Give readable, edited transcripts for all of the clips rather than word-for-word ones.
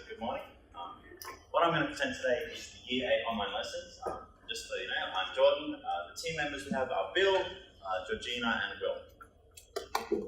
good morning. What I'm going to present today is the Year 8 online lessons. Just so you know, I'm Jordan. The team members we have are Bill, Georgina, and Will.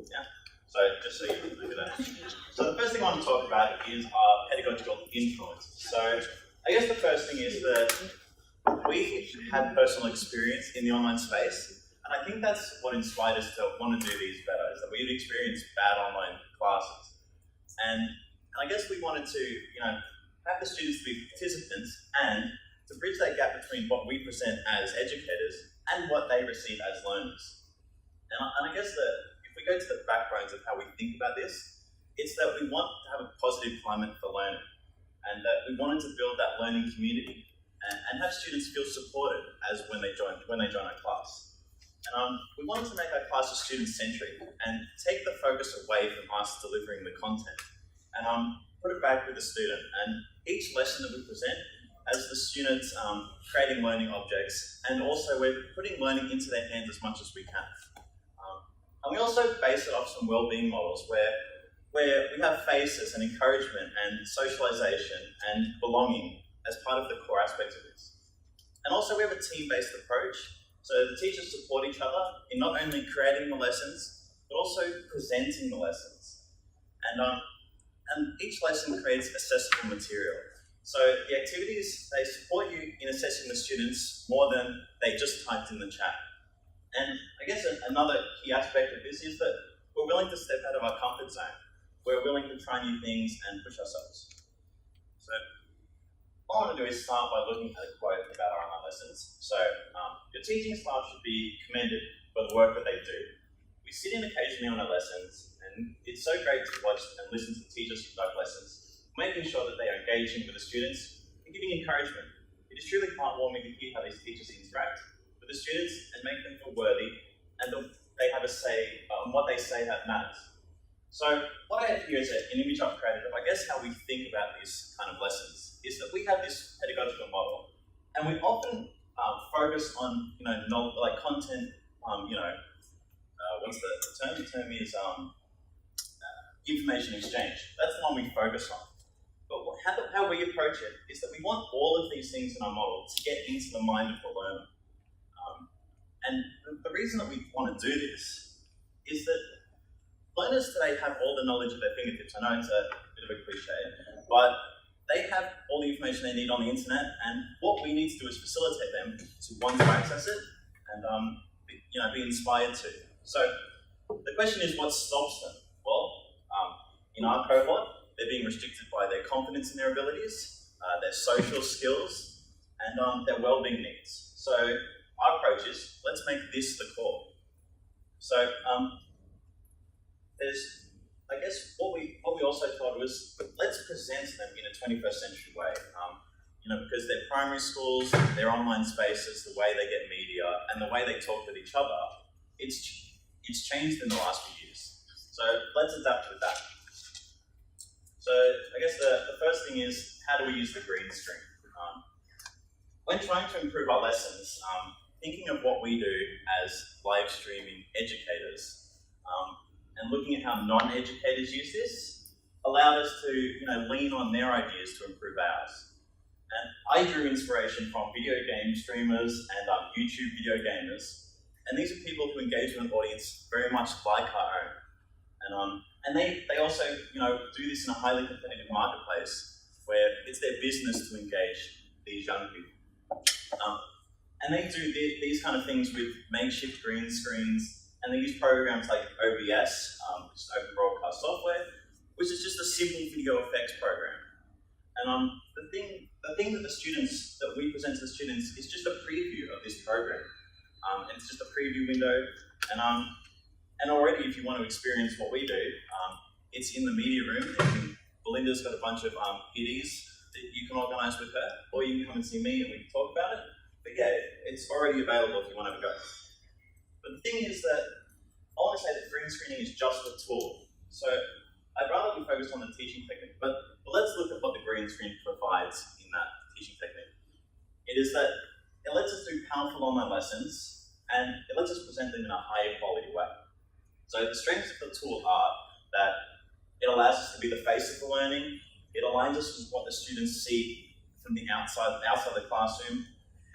Yeah. So just so you look at that. So the first thing I want to talk about is our pedagogical influence. So I guess the first thing is that we had personal experience in the online space, and I think that's what inspired us to want to do these better, is that we've experienced bad online classes. And I guess we wanted to, have the students be participants and to bridge that gap between what we present as educators and what they receive as learners. And I guess that if we go to the backbones of how we think about this, it's that we want to have a positive climate for learning, and that we wanted to build that learning community and have students feel supported as when they join our class. And we wanted to make our classes student-centric and take the focus away from us delivering the content and put it back with the student. And each lesson that we present has the students creating learning objects, and also we're putting learning into their hands as much as we can. And we also base it off some wellbeing models where we have faces and encouragement and socialization and belonging as part of the core aspects of this. And also we have a team-based approach. So the teachers support each other in not only creating the lessons, but also presenting the lessons. And each lesson creates accessible material. So the activities, they support you in assessing the students more than they just typed in the chat. And I guess another key aspect of this is that we're willing to step out of our comfort zone. We're willing to try new things and push ourselves. So what I want to do is start by looking at a quote about our online lessons. So your teaching staff should be commended for the work that they do. We sit in occasionally on our lessons, and it's so great to watch and listen to the teachers conduct lessons, making sure that they are engaging with the students and giving encouragement. It is truly heartwarming to hear how these teachers interact with the students and make them feel worthy, and that they have a say on what they say that matters. So what I have here is an image I've created of, I guess, how we think about these kind of lessons, is that we have this pedagogical model, and we often focus on, like content, what's the term? The term is information exchange. That's the one we focus on. But how we approach it is that we want all of these things in our model to get into the mind of the learner. And the reason that we want to do this is that learners today have all the knowledge at their fingertips. I know it's a bit of a cliche, but they have all the information they need on the internet, and what we need to do is facilitate them to want to access it and be inspired to. So the question is, what stops them? Well, in our cohort, they're being restricted by their confidence in their abilities, their social skills, and their well-being needs. So our approach is, let's make this the core. So I guess what we also thought was, let's present them in a 21st century way. Because their primary schools, their online spaces, the way they get media, and the way they talk with each other, it's changed in the last few years. So let's adapt with that. So I guess the first thing is, how do we use the green screen? When trying to improve our lessons, thinking of what we do as live streaming educators, and looking at how non-educators use this, allowed us to lean on their ideas to improve ours. And I drew inspiration from video game streamers and YouTube video gamers, and these are people who engage with an audience very much like our own. And they also do this in a highly competitive marketplace where it's their business to engage these young people. And they do these kind of things with makeshift green screens, and they use programs like OBS, which is Open Broadcast Software, which is just a simple video effects program. And the thing that we present to the students is just a preview of this program. It's just a preview window, and already if you want to experience what we do, it's in the media room. Belinda's got a bunch of PDs that you can organise with her, or you can come and see me and we can talk about it. But yeah, it's already available if you want to have a go. But the thing is that I want to say that green screening is just a tool. So I'd rather be focused on the teaching technique, but let's look at what the green screen provides in that teaching technique. It is that it lets us do powerful online lessons, and it lets us present them in a higher quality way. So the strengths of the tool are that it allows us to be the face of the learning, it allows aligns us with what the students see from the outside the classroom,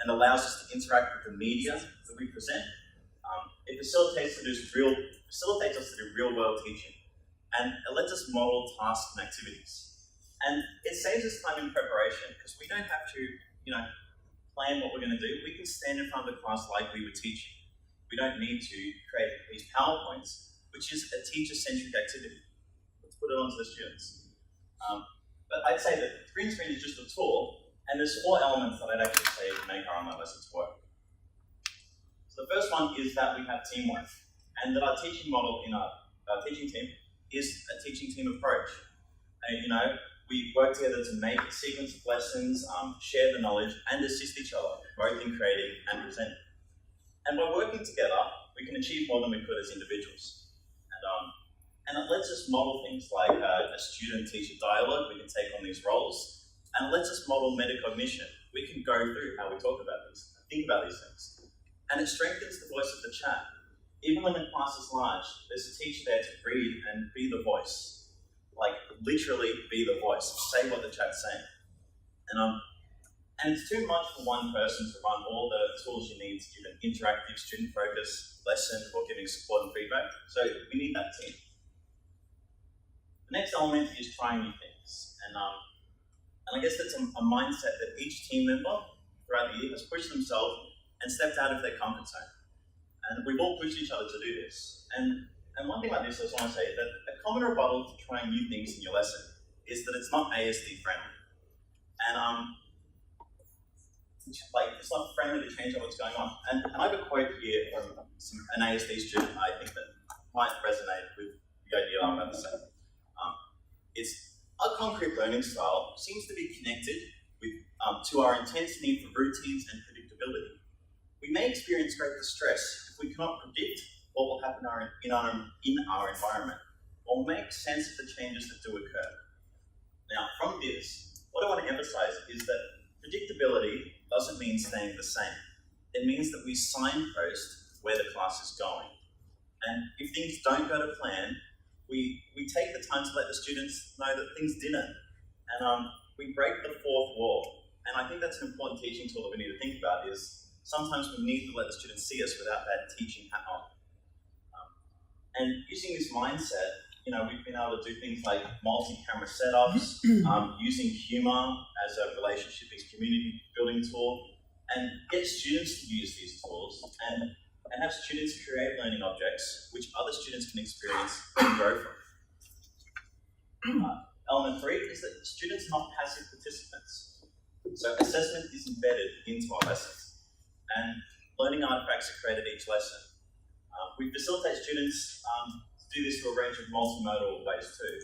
and allows us to interact with the media that we present. It facilitates us to do real-world teaching, and it lets us model tasks and activities. And it saves us time in preparation, because we don't have to, plan what we're going to do. We can stand in front of the class like we were teaching. We don't need to create these PowerPoints, which is a teacher-centric activity. Let's put it onto the students. But I'd say that the green screen is just a tool, and there's 4 elements that I'd actually say make our online lessons work. So the first one is that we have teamwork, and that our teaching model in our teaching team is a teaching team approach. We work together to make a sequence of lessons, share the knowledge, and assist each other, both in creating and presenting. And by working together, we can achieve more than we could as individuals. And it lets us model things like a student-teacher dialogue. We can take on these roles, and it lets us model metacognition. We can go through how we talk about this, think about these things. And it strengthens the voice of the chat. Even when the class is large, there's a teacher there to read and be the voice. Like, literally be the voice, say what the chat's saying. And it's too much for one person to run all the tools you need to give an interactive, student-focused lesson or giving support and feedback. So we need that team. The next element is trying new things. And I guess that's a mindset that each team member throughout the year has pushed themselves and stepped out of their comfort zone. And we've all pushed each other to do this. And one thing like this, I just want to say that a common rebuttal to trying new things in your lesson is that it's not ASD friendly. And it's not friendly to change what's going on. And I have a quote here from an ASD student I think that might resonate with the idea I'm about to say. It's our concrete learning style seems to be connected with to our intense need for routines and predictability. We may experience great distress if we cannot predict what will happen in our environment, or make sense of the changes that do occur. Now, from this, what I want to emphasize is that predictability doesn't mean staying the same. It means that we signpost where the class is going. And if things don't go to plan, we take the time to let the students know that things didn't. And we break the fourth wall. And I think that's an important teaching tool that we need to think about is sometimes we need to let the students see us without that teaching hat on. And using this mindset, we've been able to do things like multi-camera setups, using humor as a relationship-based community building tool, and get students to use these tools and have students create learning objects which other students can experience and grow from. Element 3 is that students are not passive participants. So assessment is embedded into our lessons, and learning artifacts are created each lesson. We facilitate students to do this through a range of multimodal ways too,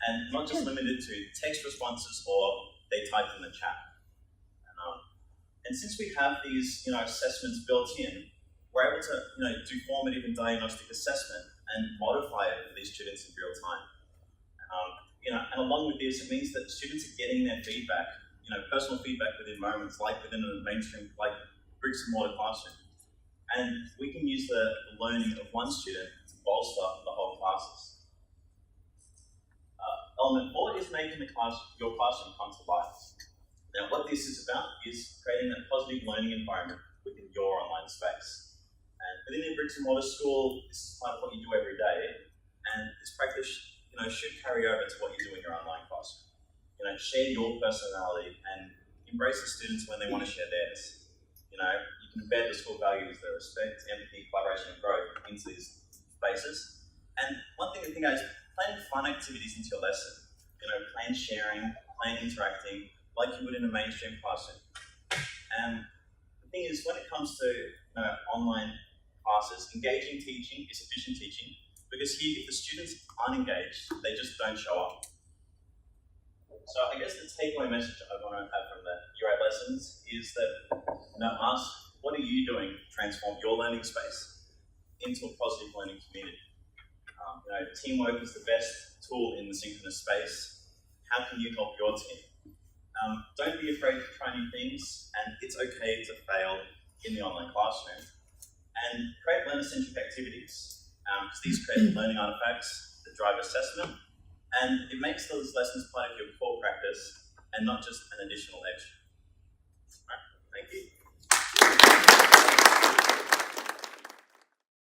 and not just limited to text responses or they type in the chat. And since we have these assessments built in, we're able to do formative and diagnostic assessment and modify it for these students in real time. And along with this, it means that students are getting their feedback, personal feedback within moments, like within a mainstream, like bricks and mortar classroom. And we can use the learning of one student to bolster the whole classes. Element 4 is making your classroom come to life. Now, what this is about is creating a positive learning environment within your online space. And within your bricks and mortar school, this is part of what you do every day, and this practice, should carry over to what you do in your online classroom. Share your personality and embrace the students when they want to share theirs. You can embed the school values, the respect, empathy, collaboration, and growth into these spaces. And one thing to think about is plan fun activities into your lesson. Plan sharing, plan interacting, like you would in a mainstream classroom. And the thing is, when it comes to online classes, engaging teaching is efficient teaching, because here, if the students aren't engaged, they just don't show up. So I guess the takeaway message I want to have from the Year 8 lessons is that ask, what are you doing to transform your learning space into a positive learning community? Teamwork is the best tool in the synchronous space. How can you help your team? Don't be afraid to try new things, and it's okay to fail in the online classroom. And create learner-centric activities, because these create learning artifacts that drive assessment, And it makes those lessons part of your core practice and not just an additional extra.